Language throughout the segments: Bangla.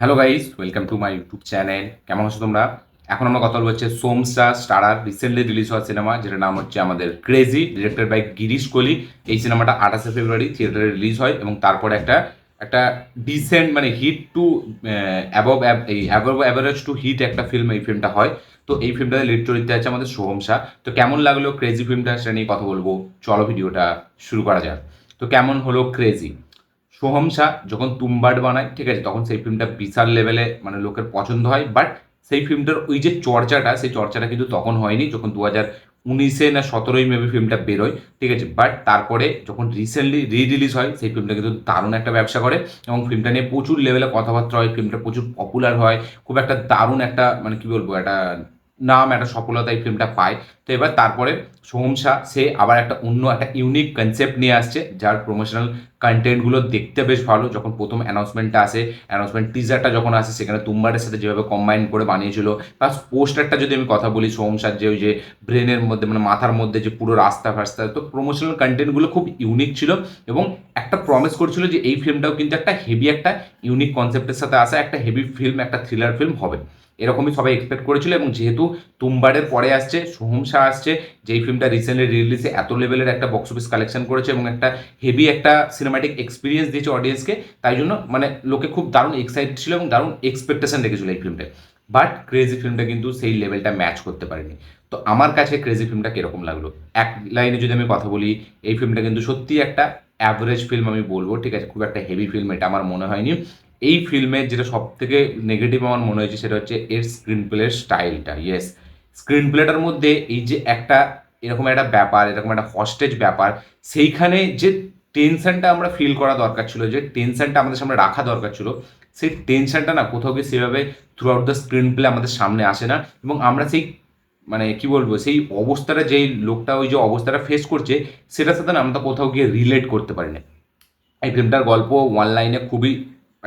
Hello guys, welcome to my YouTube channel. কেমন আছো তোমরা? এখন আমরা কথা বলবো হচ্ছে সোমসা স্টারার রিসেন্টলি রিলিজ হওয়া সিনেমা, যেটার নাম হচ্ছে আমাদের crazy, directed by Girish Kohli. এই সিনেমাটা 28শে ফেব্রুয়ারি থিয়েটারে রিলিজ হয় এবং তারপরে একটা একটা ডিসেন্ট মানে হিট টু অ্যাবভ এই অ্যাবভ অ্যাভারেজ টু হিট একটা ফিল্ম এই ফিল্মটা হয়। তো এই ফিল্মটাতে লিড চরিত্রে আছে আমাদের সোহমসা। তো কেমন লাগলো ক্রেজি ফিল্মটা সেটা নিয়ে কথা বলবো। চলো ভিডিওটা শুরু করা যাক। তো কেমন হলো ক্রেজি? সোহম শাহ যখন তুম্বাড বানায়, ঠিক আছে, তখন সেই ফিল্মটা বিশাল লেভেলে মানে লোকের পছন্দ হয়। বাট সেই ফিল্মটার ওই যে চর্চাটা, সেই চর্চাটা কিন্তু তখন হয়নি যখন 2019-এ না 17-ই মেবি ফিল্মটা বেরোয়, ঠিক আছে। বাট তারপরে যখন রিসেন্টলি রিলিজ হয়, সেই ফিল্মটা কিন্তু দারুণ একটা ব্যবসা করে এবং ফিল্মটা নিয়ে প্রচুর লেভেলে কথাবার্তা হয়, ফিল্মটা প্রচুর পপুলার হয়, খুব একটা দারুণ একটা মানে কি বলবো একটা নাম, একটা সফলতা এই ফিল্মটা পায়। তো এবার তারপরে সোহম শাহ সে আবার একটা অন্য একটা ইউনিক কনসেপ্ট নিয়ে আসছে, যার প্রমোশনাল কন্টেন্টগুলো দেখতে বেশ ভালো। যখন প্রথম অ্যানাউন্সমেন্টটা আসে, অ্যানাউন্সমেন্ট টিজারটা যখন আসে, সেখানে তুম্বারের সাথে যেভাবে কম্বাইন করে বানিয়েছিল, প্লাস পোস্টারটা যদি আমি কথা বলি, সোহম শাহর যে ওই যে ব্রেনের মধ্যে মানে মাথার মধ্যে যে পুরো রাস্তা ফাস্তা, তো প্রমোশনাল কন্টেন্টগুলো খুব ইউনিক ছিল এবং একটা প্রমিস করছিল যে এই ফিল্মটাও কিন্তু একটা হেভি একটা ইউনিক কনসেপ্টের সাথে আসা একটা হেভি ফিল্ম, একটা থ্রিলার ফিল্ম হবে, এরকমই সবাই এক্সপেক্ট করেছিল। এবং যেহেতু তুম্বারের পরে আসছে সোহম শাহ আসছে, যেই ফিল্মটা রিসেন্টলি রিলিজে এত লেভেলের একটা বক্স অফিস কালেকশন করেছে এবং একটা হেভি একটা সিনেমাটিক এক্সপিরিয়েন্স দিয়েছে অডিয়েন্সকে, তাই জন্য মানে লোকে খুব দারুণ এক্সাইটেড ছিল এবং দারুণ এক্সপেকটেশন রেখেছিল এই ফিল্মটায়। বাট ক্রেজি ফিল্মটা কিন্তু সেই লেভেলটা ম্যাচ করতে পারেনি। তো আমার কাছে ক্রেজি ফিল্মটা কিরকম লাগলো, এক লাইনে যদি আমি কথা বলি, এই ফিল্মটা কিন্তু সত্যি একটা অ্যাভারেজ ফিল্ম আমি বলবো, ঠিক আছে। খুব একটা হেভি ফিল্ম এটা আমার মনে হয়নি। এই ফিল্মের যেটা সব থেকে নেগেটিভ আমার মনে হয়েছে সেটা হচ্ছে এর স্ক্রিন প্লের স্টাইলটা। ইয়েস, স্ক্রিন প্লেটার মধ্যে এই যে একটা এরকম একটা ব্যাপার, এরকম একটা হস্টেজ ব্যাপার, সেইখানে যে টেনশনটা আমরা ফিল করা দরকার ছিল, যে টেনশনটা আমাদের সামনে রাখা দরকার ছিল, সেই টেনশনটা না কোথাও গিয়ে সেভাবে through out the screen play আমাদের সামনে আসে না। এবং আমরা সেই মানে কি বলবো, সেই অবস্থাটা, যেই লোকটা ওই যে অবস্থাটা ফেস করছে, সেটার সাথে না আমরা কোথাও গিয়ে রিলেট করতে পারি না। এই ফিল্মটার গল্প ওয়ান লাইনে খুবই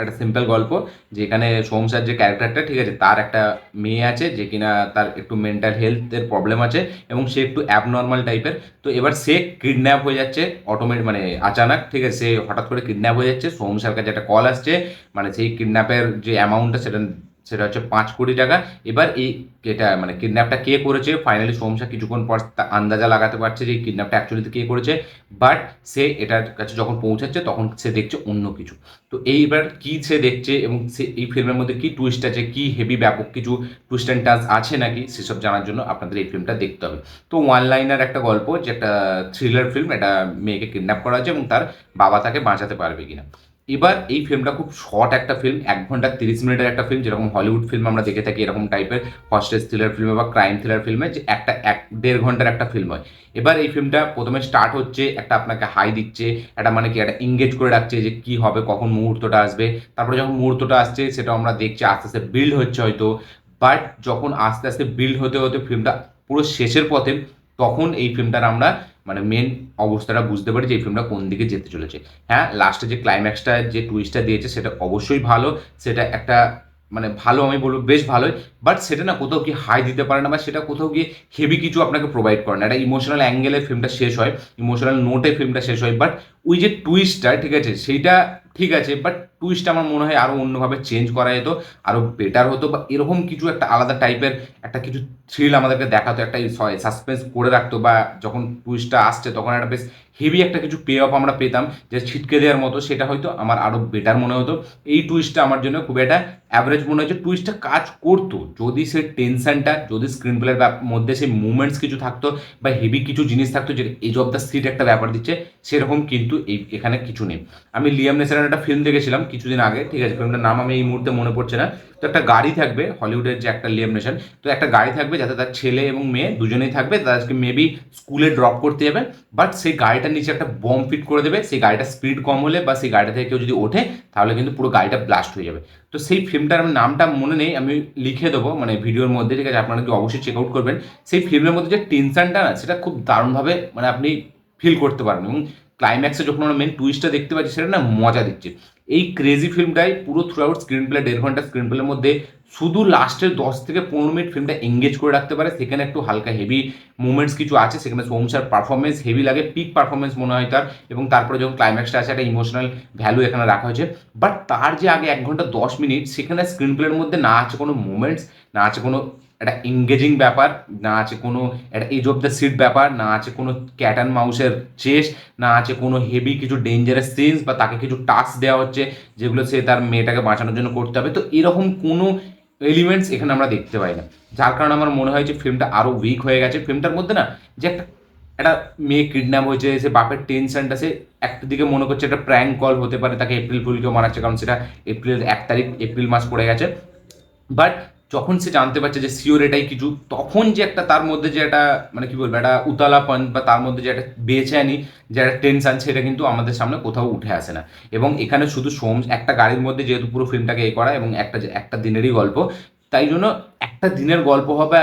একটা সিম্পল গল্প, যে এখানে সোমসার যে ক্যারেক্টারটা, ঠিক আছে, তার একটা মেয়ে আছে যে কিনা তার একটু মেন্টাল হেলথের প্রবলেম আছে এবং সে একটু অ্যাবনর্মাল টাইপের। তো এবার সে কিডন্যাপ হয়ে যাচ্ছে অটোমেটিক মানে আচানক, ঠিক আছে, সে হঠাৎ করে কিডন্যাপ হয়ে যাচ্ছে। সোমসার কাছে একটা কল আসছে, মানে সেই কিডন্যাপের যে অ্যামাউন্টটা সেটা সেটা হচ্ছে 5 কোটি টাকা। এবার এই এটা মানে কিডন্যাপটা কে করেছে, ফাইনালি সোমসা কিছুক্ষণ পর আন্দাজা লাগাতে পারছে যে এই কিডন্যাপটা অ্যাকচুয়ালি কে করেছে। বাট সে এটার কাছে যখন পৌঁছাচ্ছে তখন সে দেখছে অন্য কিছু। তো এইবার কি সে দেখছে এবং সে এই ফিল্মের মধ্যে কি টুইস্ট আছে, কি হেভি ব্যাপক কিছু টুইস্ট অ্যান্ড টার্নস আছে নাকি, সেসব জানার জন্য আপনাদের এই ফিল্মটা দেখতে হবে। তো ওয়ান লাইনার একটা গল্প, যে একটা থ্রিলার ফিল্ম, এটা মেয়েকে কিডন্যাপ করা হয়েছে এবং তার বাবা তাকে বাঁচাতে পারবে কিনা। এবার এই ফিল্মটা খুব শর্ট একটা ফিল্ম, 1 ঘন্টা 30 মিনিটের একটা ফিল্ম, যেরকম হলিউড ফিল্ম আমরা দেখে থাকি এরকম টাইপের হস্টেজ থ্রিলার ফিল্মে বা ক্রাইম থ্রিলার ফিল্মে, যে একটা 1-1.5 ঘন্টার একটা ফিল্ম হয়। এবার এই ফিল্মটা প্রথমে স্টার্ট হচ্ছে একটা আপনাকে হাই দিচ্ছে, একটা মানে কি একটা এঙ্গেজ করে রাখছে যে কি হবে, কখন মুহূর্তটা আসবে। তারপরে যখন মুহূর্তটা আসছে সেটা আমরা দেখছি আস্তে আস্তে বিল্ড হচ্ছে হয়তো। বাট যখন আস্তে আস্তে বিল্ড হতে হতে ফিল্মটা পুরো শেষের পথে, তখন এই ফিল্মটার আমরা মানে মেন অবস্থাটা বুঝতে পারি যে এই ফিল্মটা কোন দিকে যেতে চলেছে। হ্যাঁ, লাস্টে যে ক্লাইম্যাক্সটা যে টুইস্টটা দিয়েছে সেটা অবশ্যই ভালো, সেটা একটা মানে ভালো আমি বলবো বেশ ভালোই। বাট সেটা না কোথাও গিয়ে হাই দিতে পারে না বা সেটা কোথাও গিয়ে হেভি কিছু আপনাকে প্রোভাইড করে না। একটা ইমোশনাল অ্যাঙ্গেলে ফিল্মটা শেষ হয়, ইমোশনাল নোটে ফিল্মটা শেষ হয়। বাট ওই যে টুইস্টটা, ঠিক আছে, সেইটা ঠিক আছে, বাট টুইস্টটা আমার মনে হয় আরও অন্যভাবে চেঞ্জ করা যেত, আরও বেটার হতো, বা এরকম কিছু একটা আলাদা টাইপের একটা কিছু থ্রিল আমাদেরকে দেখাতো, একটা সাসপেন্স করে রাখতো, বা যখন টুইস্টটা আসছে তখন একটা বেশ হেভি একটা কিছু পে অফ আমরা পেতাম, যে ছিটকে দেওয়ার মতো, সেটা হয়তো আমার আরও বেটার মনে হতো। এই টুইস্টটা আমার জন্য খুব একটা অ্যাভারেজ মনে হয়েছে। টুইস্টটা কাজ করতো যদি সেই টেনশনটা, যদি স্ক্রিন প্লের মধ্যে সেই মুভমেন্টস কিছু থাকতো বা হেভি কিছু জিনিস থাকতো, যে এজ অফ দ্য সিট একটা ব্যাপার দিচ্ছে, সেরকম কিন্তু এই এখানে কিছু নেই। আমি লিয়াম নেসনের একটা ফিল্ম দেখেছিলাম কিছুদিন আগে, ঠিক আছে, ফিল্মটার নাম আমি এই মুহূর্তে মনে পড়ছে না। তো একটা গাড়ি থাকবে, হলিউডের যে একটা লিয়াম নেশন, তো একটা গাড়ি থাকবে যাতে তার ছেলে এবং মেয়ে দুজনেই থাকবে, তাদেরকে মেবি স্কুলে ড্রপ করতে যাবে। বাট সেই গাড়িটার নিচে একটা বম ফিট করে দেবে, সেই গাড়িটার স্পিড কম হলে বা সেই গাড়িটা থেকে কেউ যদি ওঠে, তাহলে কিন্তু পুরো গাড়িটা ব্লাস্ট হয়ে যাবে। তো সেই ফিল্মটার আমি নামটা মনে নেই, আমি লিখে দেবো মানে ভিডিওর মধ্যে, ঠিক আছে, আপনারা কি অবশ্যই চেক আউট করবেন। সেই ফিল্মের মধ্যে যে টেনশনটা না, সেটা খুব দারুণভাবে মানে আপনি ফিল করতে পারবেন। এবং ক্লাইম্যাক্সে যখন আমরা মেন টুইস্টটা দেখতে পাচ্ছি, সেটা না মজা দিচ্ছে। এই ক্রেজি ফিল্মটাই পুরো থ্রু আউট স্ক্রিন প্লে 1.5 ঘন্টা স্ক্রিন প্লের মধ্যে শুধু লাস্টের 10 থেকে 15 মিনিট ফিল্মটা এঙ্গেজ করে রাখতে পারে। সেখানে একটু হালকা হেভি মুভমেন্টস কিছু আছে, সেখানে সোমসার পারফরমেন্স হেভি লাগে, পিক পারফরমেন্স মনে হয় তার, এবং তারপরে যখন ক্লাইম্যাক্সটা আছে একটা ইমোশনাল ভ্যালু এখানে রাখা হয়েছে। বাট তার যে আগে 1 ঘন্টা 10 মিনিট সেখানে স্ক্রিন প্লের মধ্যে না আছে কোনো মুভমেন্টস, না আছে কোনো একটা এঙ্গেজিং ব্যাপার, না আছে কোনো একটা এজ অফ দ্য সিট ব্যাপার, না আছে কোনো ক্যাট অ্যান্ড মাউসের চেস, না আছে কোনো হেভি কিছু ডেঞ্জারাস সিনস বা তাকে কিছু টাস্ক দেওয়া হচ্ছে যেগুলো সে তার মেয়েটাকে বাঁচানোর জন্য করতে হবে। তো এরকম কোনো এলিমেন্টস এখানে আমরা দেখতে পাই না, যার কারণে আমার মনে হয় যে ফিল্মটা আরও উইক হয়ে গেছে। ফিল্মটার মধ্যে না যে একটা একটা মেয়ে কিডন্যাপ হয়েছে, সে বাপের টেনশনটা, সে একটা দিকে মনে করছে একটা প্র্যাঙ্ক কল হতে পারে, তাকে এপ্রিল ফুলকেও মারাচ্ছে, কারণ সেটা এপ্রিল 1 তারিখ, এপ্রিল মাস পড়ে গেছে। বাট যখন সে জানতে পারছে যে শিওর এটাই কিছু, তখন যে একটা তার মধ্যে যে একটা মানে কি বলবো একটা উতালাপন বা তার মধ্যে যে একটা বেচেনি, যে একটা টেনশন, সেটা কিন্তু আমাদের সামনে কোথাও উঠে আসে না। এবং এখানে শুধু একটা গাড়ির মধ্যে যেহেতু পুরো ফিল্মটাকে করা, এবং একটা দিনেরই গল্প, তাই জন্য একটা দিনের গল্প হবে,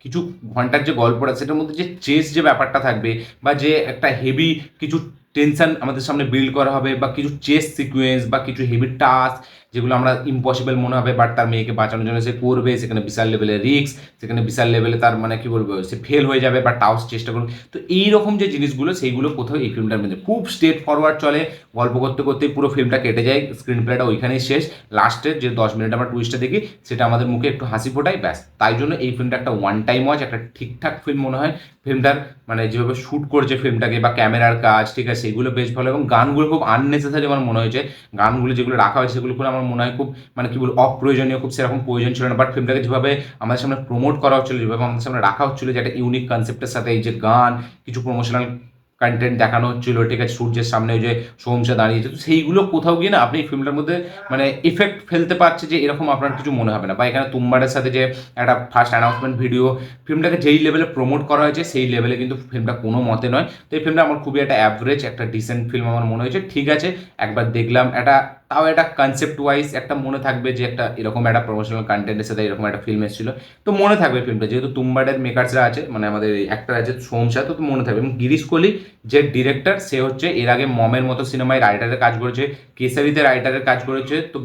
কিছু ঘন্টার যে গল্পটা সেটার মধ্যে যে চেস যে ব্যাপারটা থাকবে, বা যে একটা হেভি কিছু টেনশন আমাদের সামনে বিল্ড করা হবে, বা কিছু চেস সিকোয়েন্স বা কিছু হেভি টাস্ক যেগুলো আমরা ইম্পসিবল মনে হবে, বাট তার মেয়েকে বাঁচানোর জন্য সে করবে, সেখানে বিশাল লেভেলের রিস্ক, সেখানে বিশাল লেভেলে তার মানে কি বলবো সে ফেল হয়ে যাবে বা টাও চেষ্টা করবে। তো এইরকম যে জিনিসগুলো সেইগুলো কোথাও এই ফিল্মটার মধ্যে খুব স্ট্রেট ফরওয়ার্ড চলে, গল্প করতে করতেই পুরো ফিল্মটা কেটে যায়, স্ক্রিন প্লেটা ওইখানেই শেষ। লাস্টের যে 10 মিনিট আমরা টুইস্টটা দেখি সেটা আমাদের মুখে একটু হাসি ফোটাই, ব্যাস। তাই জন্য এই ফিল্মটা একটা ওয়ান টাইম ওয়াচ, একটা ঠিকঠাক ফিল্ম মনে হয়। ফিল্মটার মানে যেভাবে শ্যুট করেছে ফিল্মটাকে বা ক্যামেরার কাজ, ঠিক আছে, সেগুলো বেশ ভালো, এবং গানগুলো খুব আননেসেসারি আমার মনে হয়েছে। গানগুলো যেগুলো রাখা হয়েছে সেগুলো করে আমার মনে হয় খুব মানে কি বলবো অপ্রয়োজনীয়, খুব সেরকম প্রয়োজন ছিল না। বাট ফিল্মটাকে যেভাবে আমাদের সামনে প্রমোট করা হচ্ছিল, যেভাবে আমাদের সামনে রাখা হচ্ছিল, যে একটা ইউনিক কনসেপ্টের সাথে এই যে গান, কিছু প্রমোশনাল কন্টেন্ট দেখানো হচ্ছিল, ঠিক আছে, সূর্যের সামনে ওই যে সোমসা দাঁড়িয়েছে, তো সেইগুলো কোথাও গিয়ে না আপনি এই ফিল্মটার মধ্যে মানে ইফেক্ট ফেলতে পারছে যে এরকম আপনার কিছু মনে হবে না। বা এখানে তুম্বারের সাথে যে একটা ফার্স্ট অ্যানাউন্সমেন্ট ভিডিও, ফিল্মটাকে যেই লেভেলে প্রমোট করা হয়েছে সেই লেভেলে কিন্তু ফিল্মটা কোনো মতে নয়। তো এই ফিল্মটা আমার খুবই একটা অ্যাভারেজ, একটা ডিসেন্ট ফিল্ম আমার মনে হয়েছে। ঠিক আছে, একবার দেখলাম, একটা তাও একটা কনসেপ্ট ওয়াইজ একটা মনে থাকবে যে একটা এরকম একটা প্রমোশনাল কন্টেন্টের সাথে এরকম একটা ফিল্ম এসেছিল, তো মনে থাকবে ফিল্মটা, যেহেতু তুম্বাডের মেকার্সরা আছে, মানে আমাদের অ্যাক্টর আছে সোমসা, তো মনে থাকবে। এবং গিরিশ কোহলি যে ডিরেক্টর, সে হচ্ছে এর আগে মমের মতো সিনেমায় রাইটারের কাজ করেছে, কেসারিতে রাইটারের কাজ করেছে, তো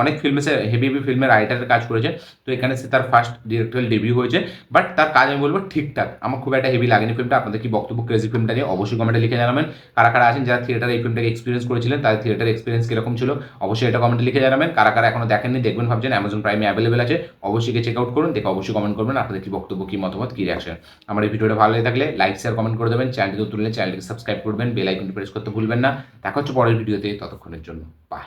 অনেক ফিল্মে সে হেভি হেভি ফিল্মে রাইটারের কাজ করেছে। তো এখানে সে তার ফার্স্ট ডিরেক্টর ডেবিউ হয়েছে, বাট তার কাজ আমি বলবো ঠিকঠাক, আমার খুব একটা হেভি লাগেনি ফিল্মটা। আপনাদের কি বক্তব্য ক্রেজি ফিল্মটা নিয়ে অবশ্যই কমেন্টে লিখে জানাবেন। কারা কারা আছেন যারা থিয়েটারে এই ফিল্মটাকে এক্সপিরিয়েন্স করেছিলেন, তাদের থিয়েটার এক্সপিরিয়েন্স কিরকম ছিল অবশ্যই এটা কমেন্টে লিখে জানাবেন। কারা কারা এখনো দেখেননি, দেখবেন ভাবছেন, অ্যামাজন প্রাইমে অ্যাভেলেবেল আছে, অবশ্যই গিয়ে চেক আউট করুন, দেখে অবশ্যই কমেন্ট করবেন আপনাদের কি বক্তব্য, কি মতামত, কি রিয়াকশন। আমার এই ভিডিওটা ভালো লেগে থাকলে লাইক শেয়ার কমেন্ট করে দেবেন, চ্যানেলটি তুললে চ্যানেলটিকে সাবস্ক্রাইব করবেন, বেল আইকনটি প্রেস করতে ভুলবেন না। দেখা হচ্ছে পরের ভিডিওতে, ততক্ষণের জন্য বাই।